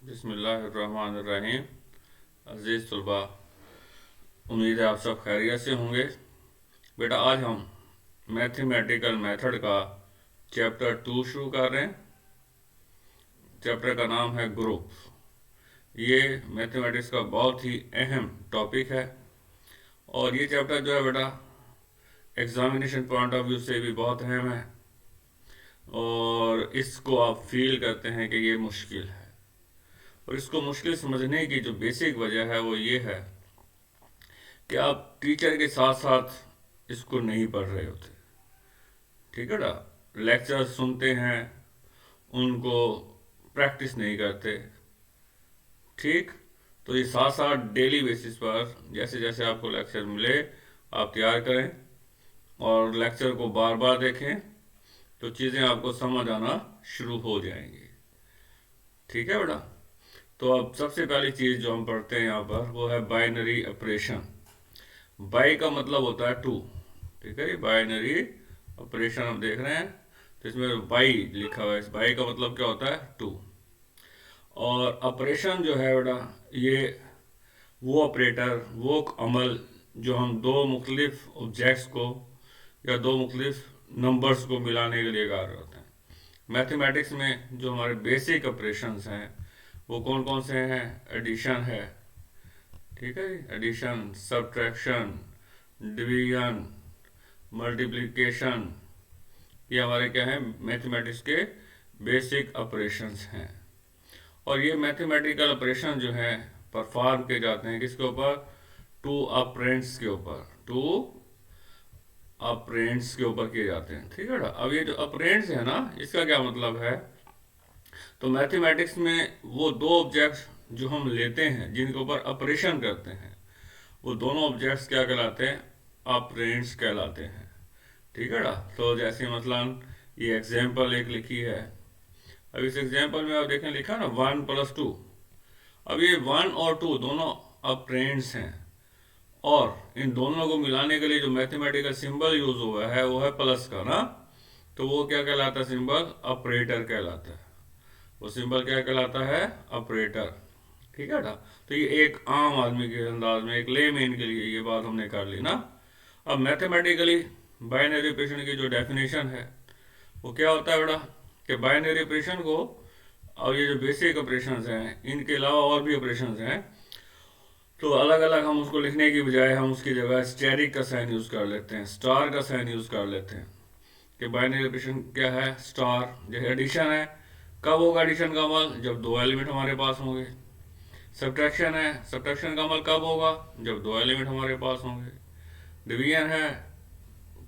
बिस्मिल्लाहिर्रहमानिर्रहीम। अज़ीज़ तलबा, उम्मीद है आप सब खैरियत से होंगे। बेटा, आज हम मैथमेटिकल मेथड का चैप्टर 2 शुरू कर रहे हैं। चैप्टर का नाम है ग्रुप। ये मैथमेटिक्स का बहुत ही अहम टॉपिक है और ये चैप्टर जो है बेटा एग्जामिनेशन पॉइंट ऑफ व्यू से भी बहुत अहम है और इसको आप फील करते हैं कि ये मुश्किल है। और इसको मुश्किल समझने की जो बेसिक वजह है वो ये है कि आप टीचर के साथ साथ इसको नहीं पढ़ रहे होते। ठीक है ना, लेक्चर सुनते हैं, उनको प्रैक्टिस नहीं करते। ठीक, तो ये साथ साथ डेली बेसिस पर जैसे जैसे आपको लेक्चर मिले आप तैयार करें और लेक्चर को बार बार देखें तो चीज़ें आपको समझ आना शुरू हो जाएंगी। ठीक है बेटा, तो अब सबसे पहली चीज़ जो हम पढ़ते हैं यहाँ पर वो है बाइनरी ऑपरेशन। बाई का मतलब होता है टू। ठीक है, ये बाइनरी ऑपरेशन हम देख रहे हैं तो इसमें बाई लिखा हुआ है। इस बाई का मतलब क्या होता है? टू। और ऑपरेशन जो है बेटा ये वो ऑपरेटर, वो अमल जो हम दो मुख्तलिफ ऑब्जेक्ट्स को या दो मुख्तलिफ नंबर्स को मिलाने के लिए कर रहे होते हैं। मैथमेटिक्स में जो हमारे बेसिक ऑपरेशंस हैं वो कौन कौन से हैं? एडिशन है, ठीक है, एडिशन, सब्ट्रैक्शन, डिवीजन, मल्टीप्लिकेशन, ये हमारे क्या हैं? मैथमेटिक्स के बेसिक ऑपरेशंस हैं। और ये मैथमेटिकल ऑपरेशन जो हैं परफॉर्म किए जाते हैं किसके ऊपर? टू ऑपरेंड्स के ऊपर। टू ऑपरेंड्स के ऊपर किए जाते हैं। ठीक है ना, अब ये जो ऑपरेंड्स है ना, इसका क्या मतलब है? तो मैथमेटिक्स में वो दो ऑब्जेक्ट्स जो हम लेते हैं जिनके ऊपर ऑपरेशन करते हैं वो दोनों ऑब्जेक्ट्स क्या कहलाते हैं? ऑपरेंड्स कहलाते हैं। ठीक है ना, तो जैसे मसलन ये एग्जाम्पल एक लिखी है। अब इस एग्जाम्पल में आप देखें लिखा ना 1+2। अब ये 1 और 2 दोनों ऑपरेंड्स हैं और इन दोनों को मिलाने के लिए जो मैथमेटिकल सिंबल यूज हुआ है वो है प्लस का ना, तो वो क्या कहलाता है? सिंबल ऑपरेटर कहलाता है। वो सिंबल क्या कहलाता है? ऑपरेटर। ठीक है ना, तो ये एक आम आदमी के अंदाज में, एक लेमैन के लिए ये बात हमने कर ली ना। अब मैथमेटिकली बाइनरी ऑपरेशन की जो डेफिनेशन है वो क्या होता है बेटा कि बाइनरी ऑपरेशन को, और ये जो बेसिक ऑपरेशंस हैं इनके अलावा और भी ऑपरेशंस हैं, तो अलग अलग हम उसको लिखने की बजाय हम उसकी जगह स्टेरिक का साइन यूज़ कर लेते हैं, स्टार का साइन यूज़ कर लेते हैं कि बाइनरी ऑपरेशन क्या है? स्टार। जैसे एडिशन है, कब होगा एडिशन का अमल? जब दो एलिमेंट हमारे पास होंगे। सब्ट्रैक्शन है, सब्ट्रैक्शन का अमल कब होगा? जब दो एलिमेंट हमारे पास होंगे। डिवीजन है,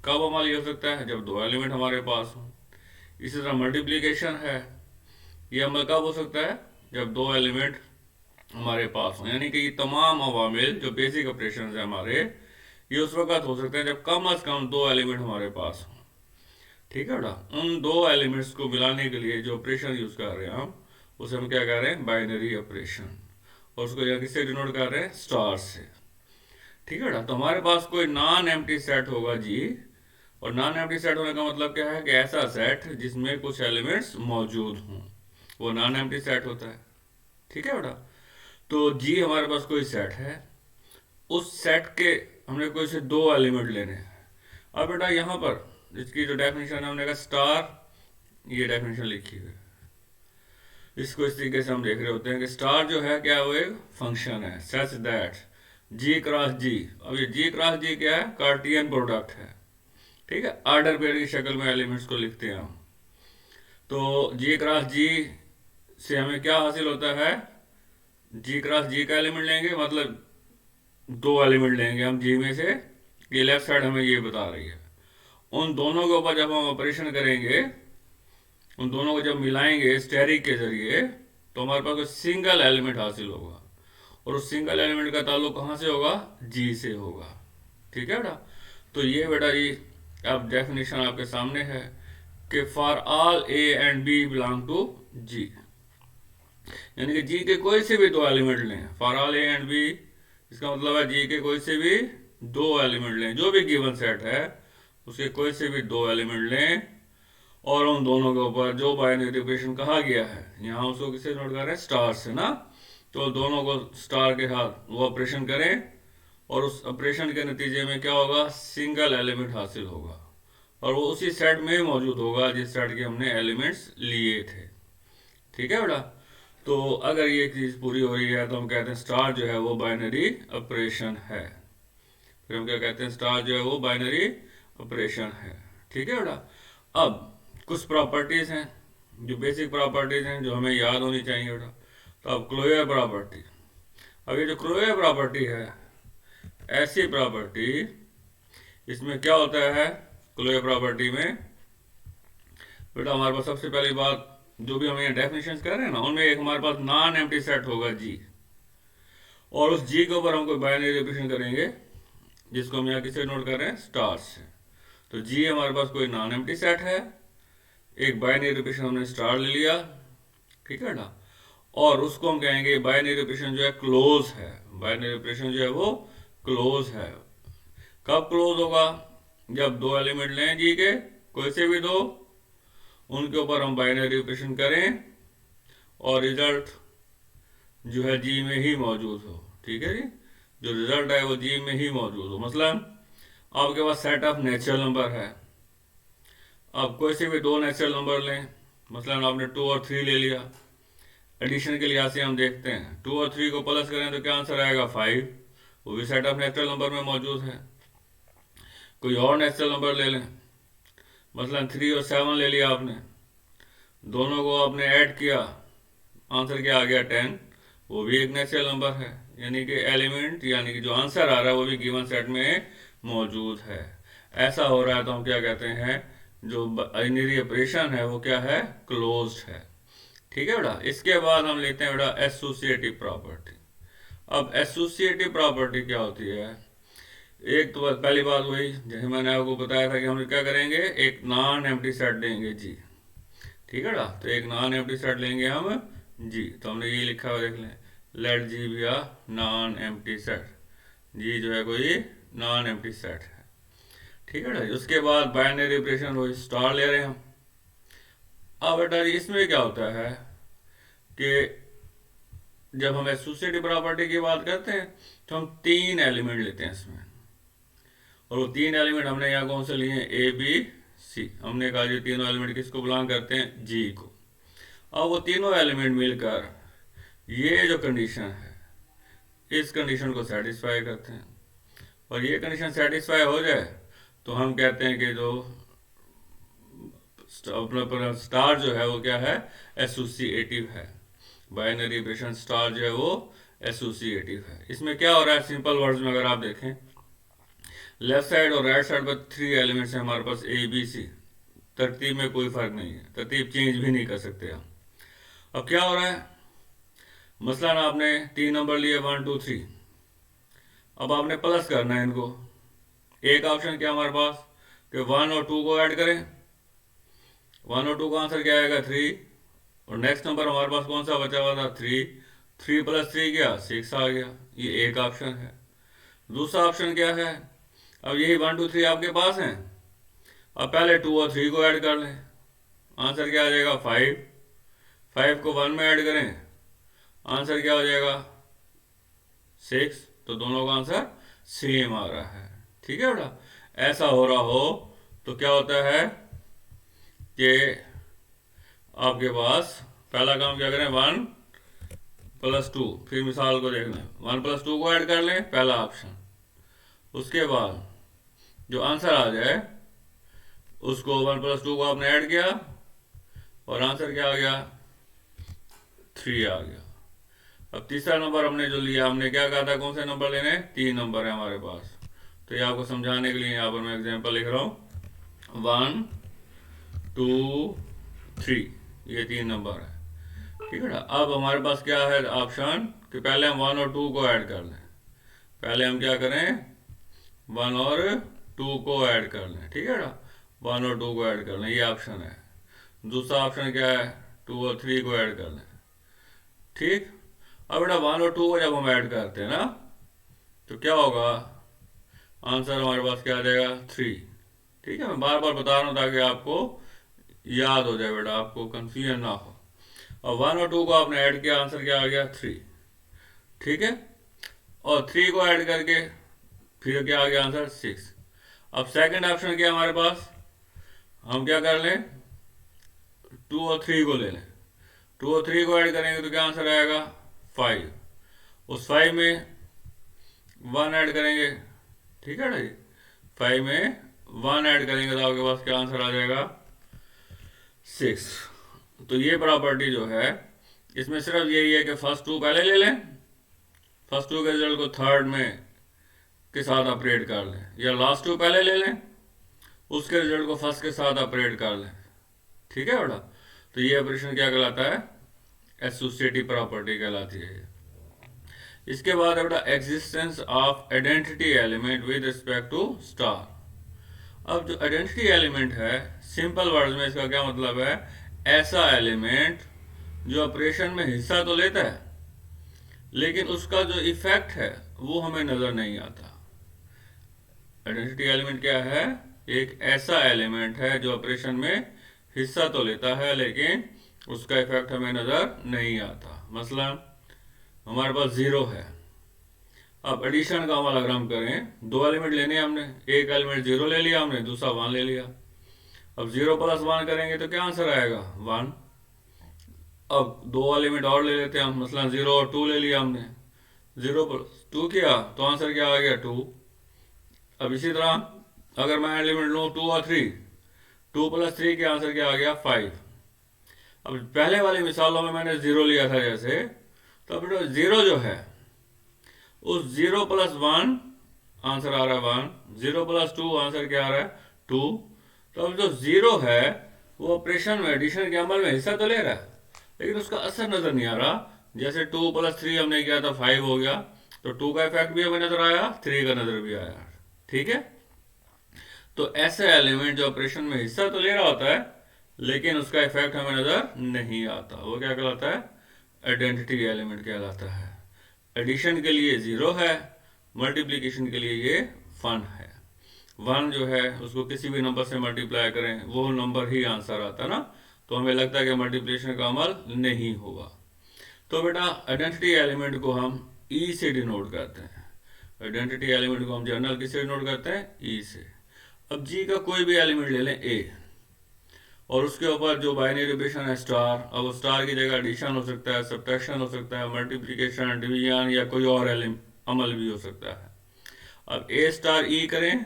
कब अमल ये हो सकता है? जब दो एलिमेंट हमारे पास हों। इसी तरह मल्टीप्लिकेशन है, ये अमल कब हो सकता है? जब दो एलिमेंट हमारे पास हों। यानी कि ये तमाम अवामिल जो बेसिक ऑपरेशन है हमारे, ये उस वक्त हो सकते हैं जब कम अज कम दो एलिमेंट हमारे पास हों। ठीक है बेटा, उन दो एलिमेंट्स को मिलाने के लिए जो ऑपरेशन यूज कर रहे हैं हम उसे हम क्या कर रहे हैं? Binary operation. और उसको यहाँ किससे डिनोट कर रहे हैं? स्टार से। ठीक है बेटा, तो हमारे पास कोई नॉन एम्प्टी सेट होगा जी, और नॉन एम्प्टी सेट होने का मतलब क्या है कि ऐसा सेट जिसमें कुछ एलिमेंट्स मौजूद हों, वो नॉन एम्प्टी सेट होता है। ठीक है बेटा, तो जी हमारे पास कोई सेट है, उस सेट के हमने कोई से दो एलिमेंट लेने हैं। अब बेटा यहाँ पर इसकी जो डेफिनेशन है हमने कहा स्टार, ये डेफिनेशन लिखी हुई है। इसको इस तरीके से हम देख रहे होते हैं कि स्टार जो है क्या, वो एक फंक्शन है सच दैट जी क्रॉस जी। अब ये जी क्रॉस जी क्या है? कार्टियन प्रोडक्ट है। ठीक है, ऑर्डर पेयर की शक्ल में एलिमेंट्स को लिखते हैं हम। तो जी क्रॉस जी से हमें क्या हासिल होता है? जी क्रॉस जी का एलिमेंट लेंगे मतलब दो एलिमेंट लेंगे हम जी में से, ये लेफ्ट साइड हमें ये बता रही है। उन दोनों के ऊपर जब हम ऑपरेशन करेंगे, उन दोनों को जब मिलाएंगे स्टेरिक के जरिए, तो हमारे पास कोई सिंगल एलिमेंट हासिल होगा और उस सिंगल एलिमेंट का ताल्लुक कहाँ से होगा? जी से होगा। ठीक है बेटा, तो ये बेटा जी अब डेफिनेशन आपके सामने है कि for all A and B belong to G, यानी कि जी के कोई से भी दो एलिमेंट लें। For all A and B इसका मतलब है जी के कोई से भी दो एलिमेंट लें, जो भी गिवन सेट है उसके कोई से भी दो एलिमेंट लें और उन दोनों के ऊपर जो बाइनरी ऑपरेशन कहा गया है, यहाँ उसको किससे नोट कर रहे हैं, स्टार से ना। तो दोनों को स्टार के साथ वो ऑपरेशन करें और उस ऑपरेशन के नतीजे में क्या होगा, सिंगल एलिमेंट हासिल होगा और वो उसी सेट में मौजूद होगा जिस सेट के हमने एलिमेंट्स लिए थे। ठीक है बेटा। तो अगर ये चीज़ पूरी हो रही है तो हम कहते हैं स्टार जो है वो बाइनरी ऑपरेशन है। फिर हम क्या कहते हैं, स्टार जो है वो बाइनरी ऑपरेशन है। ठीक है बेटा। अब कुछ प्रॉपर्टीज हैं जो बेसिक प्रॉपर्टीज हैं जो हमें याद होनी चाहिए बेटा। तो अब क्लोजर प्रॉपर्टी, अब ये जो क्लोजर प्रॉपर्टी है, ऐसी प्रॉपर्टी, इसमें क्या होता है क्लोजर प्रॉपर्टी में बेटा, हमारे पास सबसे पहली बात, जो भी हम यहाँ डेफिनेशन कर रहे हैं ना, उनमें एक हमारे पास नॉन एम्प्टी सेट होगा जी, और उस जी के ऊपर हम कोई बाइनरी ऑपरेशन करेंगे जिसको हम यहाँ किसे नोट कर रहे हैं, स्टार से। तो जी हमारे पास कोई नॉन एम्प्टी सेट है, एक बाइनरी ऑपरेशन हमने स्टार ले लिया। ठीक है ना। और उसको हम कहेंगे बाइनरी ऑपरेशन जो है क्लोज है, बाइनरी ऑपरेशन जो है वो क्लोज है। कब क्लोज होगा, जब दो एलिमेंट लें जी के, कोई से भी दो, उनके ऊपर हम बाइनरी ऑपरेशन करें और रिजल्ट जो है जी में ही मौजूद हो। ठीक है जी, जो रिजल्ट है वो जी में ही मौजूद हो। मसलन आपके पास सेट ऑफ नेचुरल नंबर है, आप कोई से भी दो नेचुरल नंबर लें, मसलन आपने 2 और 3 ले लिया। एडिशन के लिहाज से हम देखते हैं 2 और 3 को प्लस करें तो क्या आंसर आएगा, 5। वो भी सेट ऑफ नेचुरल नंबर में मौजूद है। कोई और नेचुरल नंबर ले लें, मसलन 3 और 7 ले लिया आपने, दोनों को आपने ऐड किया, आंसर क्या आ गया, 10। वो भी एक नेचुरल नंबर है, यानी कि एलिमेंट यानी कि जो आंसर आ रहा है वो भी गिवन सेट में मौजूद है। ऐसा हो रहा है तो हम क्या कहते हैं, जो बाइनरी ऑपरेशन है वो क्या है, क्लोज्ड है। ठीक है बेटा। इसके बाद हम लेते हैं बेटा एसोसिएटिव प्रॉपर्टी। अब एसोसिएटिव प्रॉपर्टी क्या होती है, एक तो पहली बात वही जैसे मैंने आपको बताया था कि हम क्या करेंगे, एक नॉन एम्प्टी सेट देंगे जी। ठीक है ना। तो एक नॉन एम्प्टी सेट लेंगे हम जी, तो हमने ये लिखा हुआ देख लें, लेट जी बी आ नॉन एम्प्टी सेट। जी जो है कोई नॉन एम्प्टी सेट है। ठीक है ना। उसके बाद बाइनरी ऑपरेशन वो स्टार ले रहे हैं हम। अब बेटा इसमें क्या होता है कि जब हम एसोसिएटिव प्रॉपर्टी की बात करते हैं तो हम 3 एलिमेंट लेते हैं इसमें, और वो 3 एलिमेंट हमने यहाँ कौन से लिए हैं, ए बी सी। हमने कहा ये तीनों एलिमेंट किसको बिलोंग करते हैं, जी को। अब वो तीनों एलिमेंट मिलकर ये जो कंडीशन है, इस कंडीशन को सेटिस्फाई करते हैं, और ये कंडीशन सेटिस्फाई हो जाए तो हम कहते हैं कि जो अपना स्टार जो है वो क्या है, एसोसिएटिव है। बाइनरी ऑपरेशन स्टार जो है वो एसोसिएटिव है। इसमें क्या हो रहा है, सिंपल वर्ड्स में अगर आप देखें, लेफ्ट साइड और राइट साइड पर 3 एलिमेंट्स हैं हमारे पास, ए बी सी। तरतीब में कोई फर्क नहीं है, तरतीब चेंज भी नहीं कर सकते आप। अब क्या हो रहा है, मसलन आपने 3 नंबर लिए 1 2 3, अब आपने प्लस करना है इनको। एक ऑप्शन क्या हमारे पास कि 1 और 2 को ऐड करें, 1 और 2 का आंसर क्या आएगा, 3। और नेक्स्ट नंबर हमारे पास कौन सा बचा हुआ था, 3। 3 + 3 क्या, 6 आ गया। ये एक ऑप्शन है। दूसरा ऑप्शन क्या है, अब यही 1 2 3 आपके पास हैं, अब पहले 2 और 3 को ऐड कर लें, आंसर क्या आ जाएगा, 5। 5 को 1 में ऐड करें, आंसर क्या हो जाएगा, 6। तो दोनों का आंसर सेम आ रहा है। ठीक है बेटा। ऐसा हो रहा हो तो क्या होता है कि आपके पास पहला काम क्या करें, 1 + 2, फिर मिसाल को देख लें, 1 + 2 को ऐड कर लें, पहला ऑप्शन। उसके बाद जो आंसर आ जाए उसको 1 + 2 को आपने ऐड किया और आंसर क्या आ गया, 3 आ गया। अब तीसरा नंबर हमने जो लिया, हमने क्या कहा था, कौन से नंबर लेने, 3 नंबर है हमारे पास। तो ये आपको समझाने के लिए यहाँ पर मैं एग्जांपल लिख रहा हूँ, 1 2 3, ये 3 नंबर है। ठीक है ना। अब हमारे पास क्या है ऑप्शन कि पहले हम 1 और 2 को ऐड कर लें। पहले हम क्या करें, 1 और 2 को ऐड कर लें। ठीक है ना, 1 और 2 को ऐड कर लें, ये ऑप्शन है। दूसरा ऑप्शन क्या है, 2 और 3 को ऐड कर लें। ठीक। अब बेटा 1 और 2 को जब हम ऐड करते हैं ना तो क्या होगा, आंसर हमारे पास क्या आ जाएगा, 3। ठीक है, मैं बार बार बता रहा हूँ ताकि आपको याद हो जाए बेटा, आपको कंफ्यूजन ना हो। और 1 और 2 को आपने ऐड किया, आंसर क्या आ गया 3। ठीक है, और 3 को ऐड करके फिर क्या आ गया आंसर 6। अब सेकंड ऑप्शन क्या है हमारे पास, हम क्या कर लें, 2 और 3 को ले लें। 2 और 3 को ऐड करेंगे तो क्या आंसर आएगा 5। उस 5 में 1 ऐड करेंगे, ठीक है ना जी, 5 में 1 ऐड करेंगे तो आपके पास क्या आंसर आ जाएगा 6। तो ये प्रॉपर्टी जो है इसमें सिर्फ यही है कि फर्स्ट 2 पहले ले लें, फर्स्ट 2 के रिजल्ट को थर्ड में के साथ ऑपरेट कर लें, या लास्ट 2 पहले ले लें, उसके रिजल्ट को फर्स्ट के साथ ऑपरेट कर लें। ठीक है बेटा, तो ये ऑपरेशन क्या कहलाता है, एसोसिएटिव प्रॉपर्टी कहलाती है। इसके बाद है बेटा existence of identity element with respect to star. अब जो आइडेंटिटी एलिमेंट है, सिंपल वर्ड्स में इसका क्या मतलब है, ऐसा एलिमेंट जो ऑपरेशन में हिस्सा तो लेता है लेकिन उसका जो इफेक्ट है वो हमें नजर नहीं आता। आइडेंटिटी एलिमेंट क्या है, एक ऐसा एलिमेंट है जो ऑपरेशन में हिस्सा तो लेता है लेकिन उसका इफेक्ट हमें नजर नहीं आता। मसलन हमारे पास 0 है, अब एडिशन का अमल अगर हम करें, 2 एलिमेंट लेने हैं हमने, एक एलिमेंट 0 ले लिया हमने, दूसरा 1 ले लिया। अब 0 + 1 करेंगे तो क्या आंसर आएगा 1। अब 2 एलिमेंट और ले लेते हैं हम, मसलन 0 और 2 ले लिया हमने, 0 + 2 किया तो आंसर क्या आ गया 2। अब इसी तरह अगर मैं एलिमेंट लूँ 2 और 3, 2 + 3 के आंसर क्या आ गया 5। अब पहले वाली मिसालों में मैंने 0 लिया था जैसे, तो अब 0 जो है उस 0 + 1 आंसर आ रहा है 1, 0 + 2 आंसर क्या आ रहा है 2। तो अब जो 0 है वो ऑपरेशन में, एडिशन के अमल में हिस्सा तो ले रहा है लेकिन उसका असर नजर नहीं आ रहा। जैसे 2 + 3 हमने किया था 5 हो गया, तो 2 का इफेक्ट भी हमें नजर आया, 3 का नजर भी आया। ठीक है, तो ऐसे एलिमेंट जो ऑपरेशन में हिस्सा तो ले रहा होता है लेकिन उसका इफेक्ट हमें नजर नहीं आता, वो क्या कहलाता है, आइडेंटिटी एलिमेंट कहलाता है। एडिशन के लिए 0 है, मल्टीप्लिकेशन के लिए ये 1 है। 1 जो है उसको किसी भी नंबर से मल्टीप्लाई करें वो नंबर ही आंसर आता है ना, तो हमें लगता है कि मल्टीप्लिकेशन का अमल नहीं होगा। तो बेटा आइडेंटिटी एलिमेंट को हम ई से डिनोट करते हैं, आइडेंटिटी एलिमेंट को हम जनरल किससे डिनोट करते हैं, ई से। अब जी का कोई भी एलिमेंट ले लें ए, और उसके ऊपर जो बाइनरी ऑपरेशन है स्टार, अब उस स्टार की जगह एडिशन हो सकता है, सब्ट्रैक्शन हो सकता है, मल्टीप्लिकेशन, डिवीजन या कोई और अमल भी हो सकता है। अब ए स्टार ई करें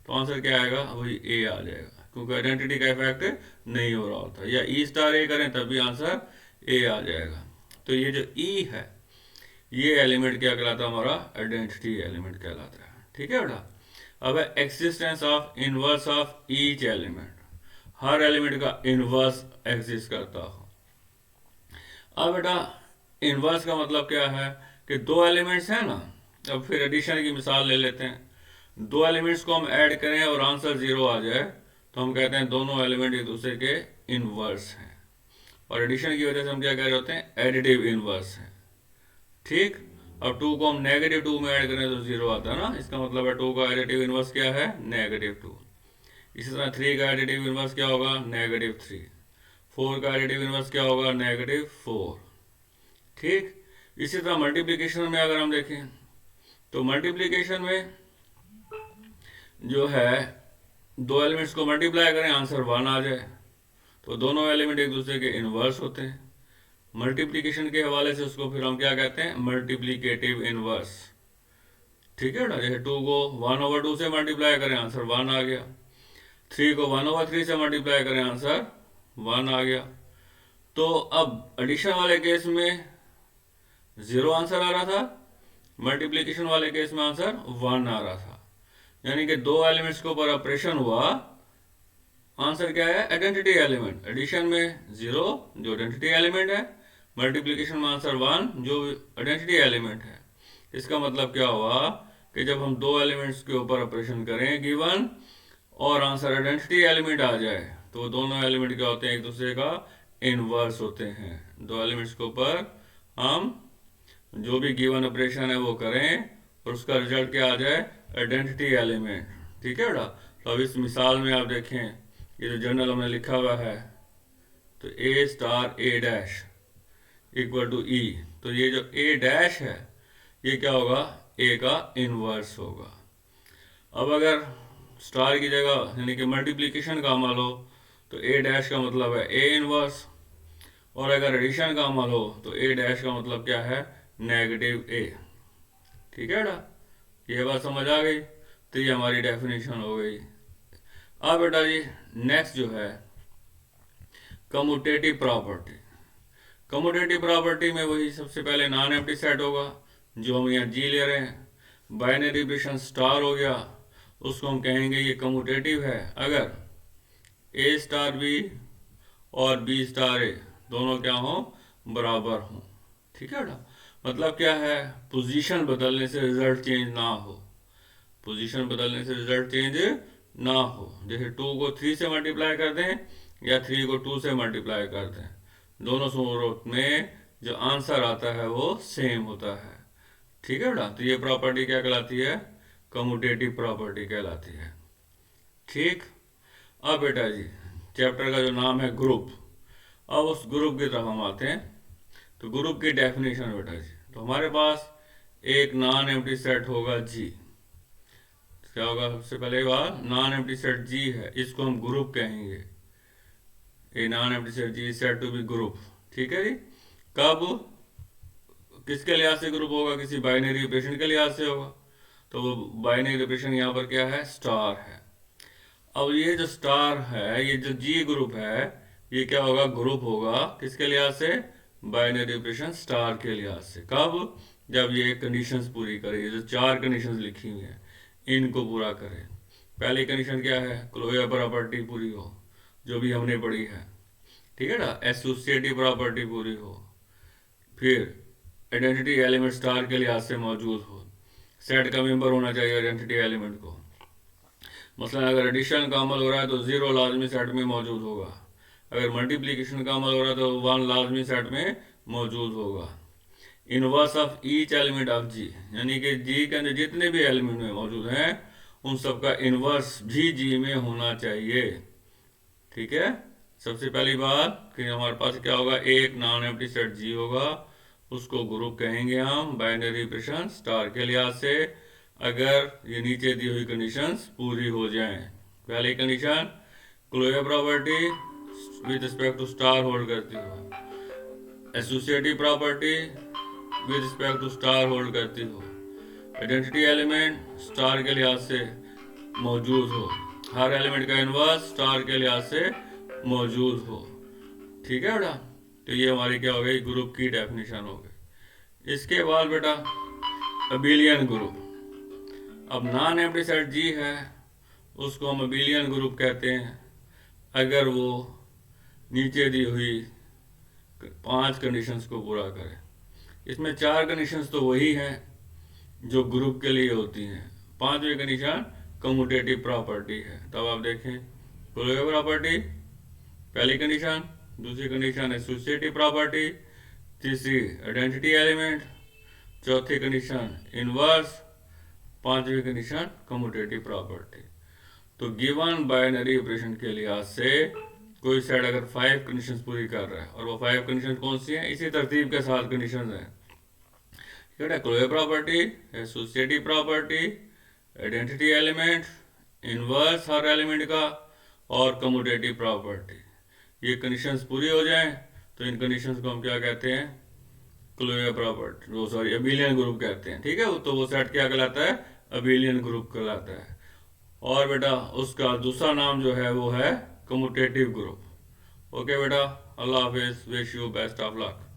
तो आंसर क्या आएगा, वही ए आ जाएगा क्योंकि आइडेंटिटी का इफेक्ट नहीं हो रहा होता, या ई स्टार ए करें तब भी आंसर ए आ जाएगा। तो ये जो ई है ये एलिमेंट क्या कहलाता है, हमारा आइडेंटिटी एलिमेंट कहलाता है। ठीक है बेटा, अब है existence of inverse of each element, her element का इनवर्स एग्जिस्ट करता हो। अब बेटा इनवर्स का मतलब क्या है कि 2 एलिमेंट्स हैं ना, अब फिर एडिशन की मिसाल ले लेते हैं, 2 एलिमेंट्स को हम ऐड करें और आंसर 0 आ जाए तो हम कहते हैं दोनों एलिमेंट एक दूसरे के इनवर्स हैं, और एडिशन की वजह से हम क्या कह रहे होते हैं, एडिटिव इनवर्स है। ठीक, अब 2 को हम -2 में ऐड करें तो 0 आता है ना, इसका मतलब है 2 का एडिटिव इनवर्स क्या है, -2। इसी तरह 3 का एडिटिव इनवर्स क्या होगा, -3। 4 का एडिटिव इनवर्स क्या होगा, -4। ठीक, इसी तरह मल्टीप्लिकेशन में अगर हम देखें तो मल्टीप्लिकेशन में जो है 2 एलिमेंट्स को मल्टीप्लाई करें आंसर 1 आ जाए तो दोनों एलिमेंट एक दूसरे के इनवर्स होते हैं। मल्टीप्लिकेशन के हवाले से उसको फिर हम क्या कहते हैं, मल्टीप्लिकेटिव इनवर्स। ठीक है ना, जैसे 2 को 1/2 से मल्टीप्लाई करें आंसर 1 आ गया, 3 को 1/3 से मल्टीप्लाई करें आंसर 1 आ गया। तो अब एडिशन वाले केस में 0 आंसर आ रहा था, मल्टीप्लिकेशन वाले केस में आंसर 1 आ रहा था, यानी कि 2 एलिमेंट्स के ऊपर ऑपरेशन हुआ, आंसर क्या है, आइडेंटिटी एलिमेंट। एडिशन में 0 जो आइडेंटिटी एलिमेंट है, मल्टीप्लिकेशन में आंसर 1 जो आइडेंटिटी एलिमेंट है। इसका मतलब क्या हुआ कि जब हम 2 एलिमेंट्स के ऊपर ऑपरेशन करें गिवन और आंसर आइडेंटिटी एलिमेंट आ जाए तो दोनों एलिमेंट क्या होते हैं, एक दूसरे का इनवर्स होते हैं। 2 एलिमेंट्स के ऊपर हम जो भी गिवन ऑपरेशन है वो करें और उसका रिजल्ट क्या आ जाए, आइडेंटिटी एलिमेंट। ठीक है बेटा, तो अब इस मिसाल में आप देखें ये जो जर्नल हमने लिखा हुआ है तो A star A dash equal to E. तो ये जो ए डैश है ये क्या होगा, ए का इनवर्स होगा। अब अगर स्टार की जगह यानी कि मल्टीप्लिकेशन का अमल हो तो ए डैश का मतलब है ए इनवर्स, और अगर एडिशन का अमल हो तो ए डैश का मतलब क्या है, नेगेटिव ए। ठीक है बेटा, ये बात समझ आ गई। तो ये हमारी डेफिनेशन हो गई। अब बेटा जी नेक्स्ट जो है कम्यूटेटिव प्रॉपर्टी। कम्यूटेटिव प्रॉपर्टी में वही सबसे पहले नॉन एम्प्टी सेट होगा जो हम यहाँ जी ले रहे हैं। बाइनरी ऑपरेशन स्टार हो गया, उसको हम कहेंगे ये कम्यूटेटिव है अगर ए स्टार बी और बी स्टार ए दोनों क्या हो, बराबर हो। ठीक है बेटा, मतलब क्या है, पोजीशन बदलने से रिजल्ट चेंज ना हो, पोजीशन बदलने से रिजल्ट चेंज ना हो। जैसे 2 को 3 से मल्टीप्लाई कर दें या 3 को 2 से मल्टीप्लाई कर दें, दोनों सूरत में जो आंसर आता है वो सेम होता है। ठीक है बेटा, तो ये प्रॉपर्टी क्या कहलाती है, कम्यूटेटिव प्रॉपर्टी कहलाती है। ठीक, अब बेटा जी चैप्टर का जो नाम है ग्रुप, अब उस ग्रुप की तरफ हम आते हैं। तो ग्रुप की डेफिनेशन बेटा जी, तो हमारे पास एक नॉन एम्प्टी सेट होगा जी। क्या होगा, सबसे पहले बात नॉन एम्प्टी सेट जी है, इसको हम ग्रुप कहेंगे। A non empty set G set to be group. ठीक है जी, कब किसके लिहाज से ग्रुप होगा, किसी बाइनरी ऑपरेशन के लिहाज से होगा। तो वो बाइनरी ऑपरेशन यहाँ पर क्या है, स्टार है। अब ये जो स्टार है, ये जो जी ग्रुप है, ये क्या होगा, ग्रुप होगा किसके लिहाज से, बाइनरी ऑपरेशन स्टार के लिहाज से। कब, जब ये कंडीशंस पूरी करे, जो 4 कंडीशंस लिखी हुई है इनको पूरा करें। पहली कंडीशन क्या है, क्लोजर प्रॉपर्टी पूरी हो, जो भी हमने पढ़ी है। ठीक है ना, एसोसिएटिव प्रॉपर्टी पूरी हो, फिर आइडेंटिटी एलिमेंट स्टार के लिहाज से मौजूद हो, सेट का मेंबर होना चाहिए आइडेंटिटी एलिमेंट को। मसलन अगर एडिशन का अमल हो रहा है तो 0 लाजमी सेट में मौजूद होगा, अगर मल्टीप्लिकेशन का अमल हो रहा है तो 1 लाजमी सेट में मौजूद होगा। Inverse of each element of G, यानी कि जी के अंदर जितने भी एलिमेंट में मौजूद हैं उन सबका इनवर्स भी जी में होना चाहिए। ठीक है, सबसे पहली बात कि हमारे पास क्या होगा, एक नॉन एम्प्टी सेट जी होगा, उसको ग्रुप कहेंगे हम बाइनरी ऑपरेशन स्टार के लिहाज से, अगर ये नीचे दी हुई कंडीशंस पूरी हो जाएं। पहली condition, closure property with respect to star hold करती हो, associative property with respect to star hold करती हो, आइडेंटिटी एलिमेंट स्टार के लिहाज से मौजूद हो, हर एलिमेंट का इनवर्स स्टार के लिहाज से मौजूद हो। ठीक है बेटा, तो ये हमारी क्या हो गई, ग्रुप की डेफिनेशन हो गई। इसके बाद बेटा अबिलियन ग्रुप। अब नॉन एम्प्टी सेट जी है, उसको हम अबिलियन ग्रुप कहते हैं अगर वो नीचे दी हुई 5 कंडीशंस को पूरा करे। इसमें 4 कंडीशंस तो वही हैं जो ग्रुप के लिए होती हैं, 5वीं कंडीशन कम्यूटेटिव प्रॉपर्टी है। तब आप देखें, क्लोजर प्रॉपर्टी पहली कंडीशन, दूसरी कंडीशन एसोसिएटिव प्रॉपर्टी, तीसरी आइडेंटिटी एलिमेंट, चौथी कंडीशन इनवर्स, 5वीं कंडीशन कम्यूटेटिव प्रॉपर्टी। तो गिवन बाइनरी ऑपरेशन के लिहाज से कोई सेट अगर 5 कंडीशंस पूरी कर रहा है, और वो 5 कंडीशन कौन सी हैं, इसी तरतीब के साथ कंडीशन है। Closure property, associative property, identity element, inverse हर एलिमेंट का, और कम्यूटेटिव प्रॉपर्टी। ये कंडीशंस पूरी हो जाएं तो इन कंडीशंस को हम क्या कहते हैं, क्लोजर प्रॉपर्टी, वो सॉरी अबिलियन ग्रुप कहते हैं। ठीक है, तो वो सेट क्या कहलाता है, अबिलियन ग्रुप कहलाता है। और बेटा उसका दूसरा नाम जो है वो है कम्यूटेटिव ग्रुप। ओके बेटा, अल्लाह हाफिज, wish you best of luck.